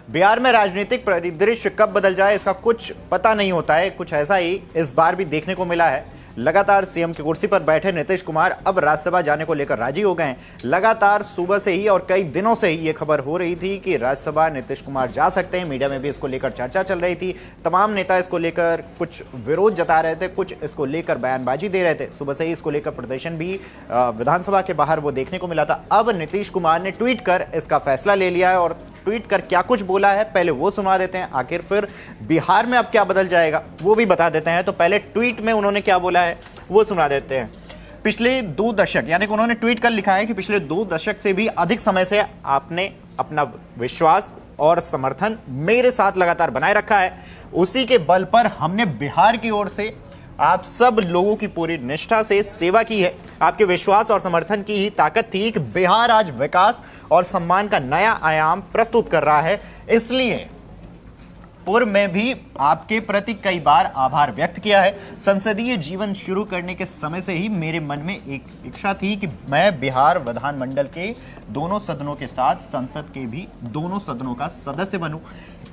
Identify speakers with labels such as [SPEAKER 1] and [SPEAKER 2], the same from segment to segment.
[SPEAKER 1] बिहार में राजनीतिक परिदृश्य कब बदल जाए इसका कुछ पता नहीं होता है। कुछ ऐसा ही इस बार भी देखने को मिला है। लगातार सीएम की कुर्सी पर बैठे नीतीश कुमार अब राज्यसभा जाने को लेकर राजी हो गए हैं। लगातार सुबह से ही और कई दिनों से ही ये खबर हो रही थी कि राज्यसभा नीतीश कुमार जा सकते हैं। मीडिया में भी इसको लेकर चर्चा चल रही थी। तमाम नेता इसको लेकर कुछ विरोध जता रहे थे, कुछ इसको लेकर बयानबाजी दे रहे थे। सुबह से ही इसको लेकर प्रदर्शन भी विधानसभा के बाहर वो देखने को मिला था। अब नीतीश कुमार ने ट्वीट कर इसका फैसला ले लिया है और ट्वीट कर क्या कुछ बोला है पहले वो सुना देते हैं। आखिर फिर बिहार में अब क्या बदल जाएगा वो भी बता देते हैं। तो पहले ट्वीट में उन्होंने क्या बोला है वो सुना देते हैं। पिछले 2 दशक यानी कि उन्होंने ट्वीट कर लिखा है कि पिछले 2 दशक से भी अधिक समय से आपने अपना विश्वास और समर्थन मेरे साथ लगातार बनाए रखा है। उसी के बल पर हमने बिहार की ओर से आप सब लोगों की पूरी निष्ठा से सेवा की है। आपके विश्वास और समर्थन की ही ताकत थी कि बिहार आज विकास और सम्मान का नया आयाम प्रस्तुत कर रहा है। इसलिए पूर्व में भी आपके प्रति कई बार आभार व्यक्त किया है। संसदीय जीवन शुरू करने के समय से ही मेरे मन में एक इच्छा थी कि मैं बिहार विधानमंडल के दोनों सदनों के साथ संसद के भी दोनों सदनों का सदस्य बनूं।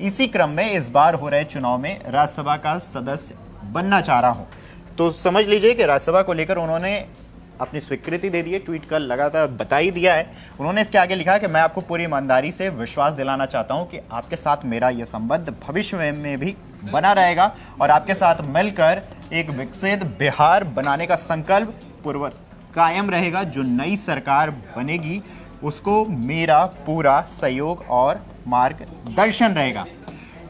[SPEAKER 1] इसी क्रम में इस बार हो रहे चुनाव में राज्यसभा का सदस्य बनना चाह रहा हूं। तो समझ लीजिए कि राज्यसभा को लेकर उन्होंने अपनी स्वीकृति दे दी है। ट्वीट कर लगातार बता ही दिया है। उन्होंने इसके आगे लिखा है कि मैं आपको पूरी ईमानदारी से विश्वास दिलाना चाहता हूं कि आपके साथ मेरा यह संबंध भविष्य में भी बना रहेगा और आपके साथ मिलकर एक विकसित बिहार बनाने का संकल्प पूर्वक कायम रहेगा। जो नई सरकार बनेगी उसको मेरा पूरा सहयोग और मार्गदर्शन रहेगा।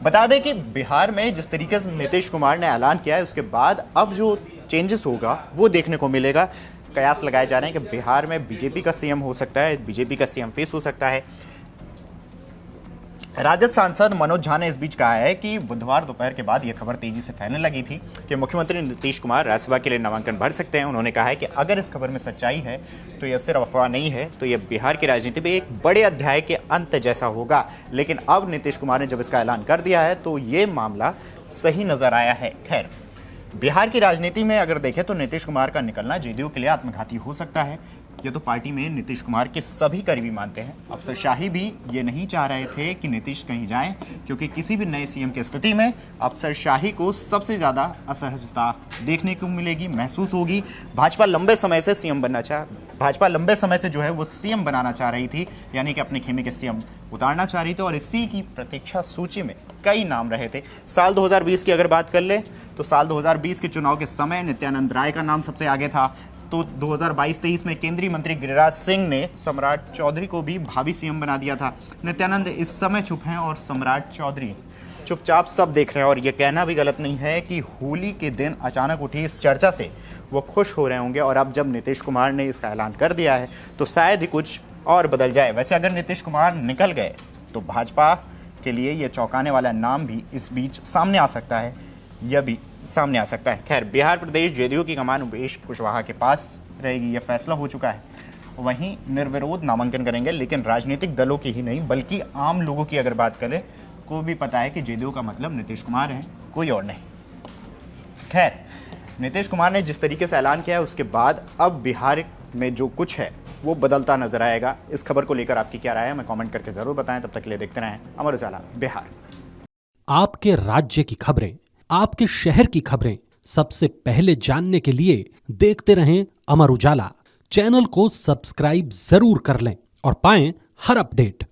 [SPEAKER 1] बता दें कि बिहार में जिस तरीके से नीतीश कुमार ने ऐलान किया है उसके बाद अब जो चेंजेस होगा वो देखने को मिलेगा। कयास लगाए जा रहे हैं कि बिहार में बीजेपी का सीएम हो सकता है, बीजेपी का सीएम फेस हो सकता है। राजद सांसद मनोज झा ने इस बीच कहा है कि बुधवार दोपहर के बाद यह खबर तेजी से फैलने लगी थी कि मुख्यमंत्री नीतीश कुमार राज्यसभा के लिए नामांकन भर सकते हैं। उन्होंने कहा है कि अगर इस खबर में सच्चाई है तो यह सिर्फ अफवाह नहीं है, तो यह बिहार की राजनीति में एक बड़े अध्याय के अंत जैसा होगा। लेकिन अब नीतीश कुमार ने जब इसका ऐलान कर दिया है तो ये मामला सही नजर आया है। खैर, बिहार की राजनीति में अगर देखें तो नीतीश कुमार का निकलना जेडीयू के लिए आत्मघाती हो सकता है। ये तो पार्टी में नीतीश कुमार के सभी करीबी मानते हैं। अफसरशाही भी ये नहीं चाह रहे थे कि नीतीश कहीं जाएं, क्योंकि किसी भी नए सीएम की स्थिति में अफसरशाही को सबसे ज्यादा असहजता देखने को मिलेगी, महसूस होगी। भाजपा लंबे समय से जो है वो सीएम बनाना चाह रही थी, यानी कि अपने खेमे के सीएम उतारना चाह रही थी और इसी की प्रतीक्षा सूची में कई नाम रहे थे। साल 2020 की अगर बात कर ले तो साल 2020 के चुनाव के समय नित्यानंद राय का नाम सबसे आगे था। तो 2022-23 में केंद्रीय मंत्री गिरिराज सिंह ने सम्राट चौधरी को भी भावी सीएम बना दिया था। नित्यानंद इस समय चुप हैं और सम्राट चौधरी चुपचाप सब देख रहे हैं। और ये कहना भी गलत नहीं है कि होली के दिन अचानक उठी इस चर्चा से वो खुश हो रहे होंगे। और अब जब नीतीश कुमार ने इसका ऐलान कर दिया है तो शायद ही कुछ और बदल जाए। वैसे अगर नीतीश कुमार निकल गए तो भाजपा के लिए यह चौंकाने वाला नाम भी इस बीच सामने आ सकता है, यह भी सामने आ सकता है। खैर, बिहार प्रदेश जेडीयू की कमान उमेश कुशवाहा के पास रहेगी, यह फैसला हो चुका है। वहीं निर्विरोध नामांकन करेंगे, लेकिन राजनीतिक दलों की ही नहीं बल्कि आम लोगों की अगर बात करें को भी पता है कि जेडीयू का मतलब नीतीश कुमार है, कोई और नहीं। खैर, नीतीश कुमार ने जिस तरीके से ऐलान किया है उसके बाद अब बिहार में जो कुछ है वो बदलता नजर आएगा। इस खबर को लेकर आपकी क्या राय है, मैं कमेंट करके जरूर बताएं। तब तक के लिए देखते रहें अमर उजाला बिहार।
[SPEAKER 2] आपके राज्य की खबरें, आपके शहर की खबरें सबसे पहले जानने के लिए देखते रहें अमर उजाला। चैनल को सब्सक्राइब जरूर कर लें और पाएं हर अपडेट।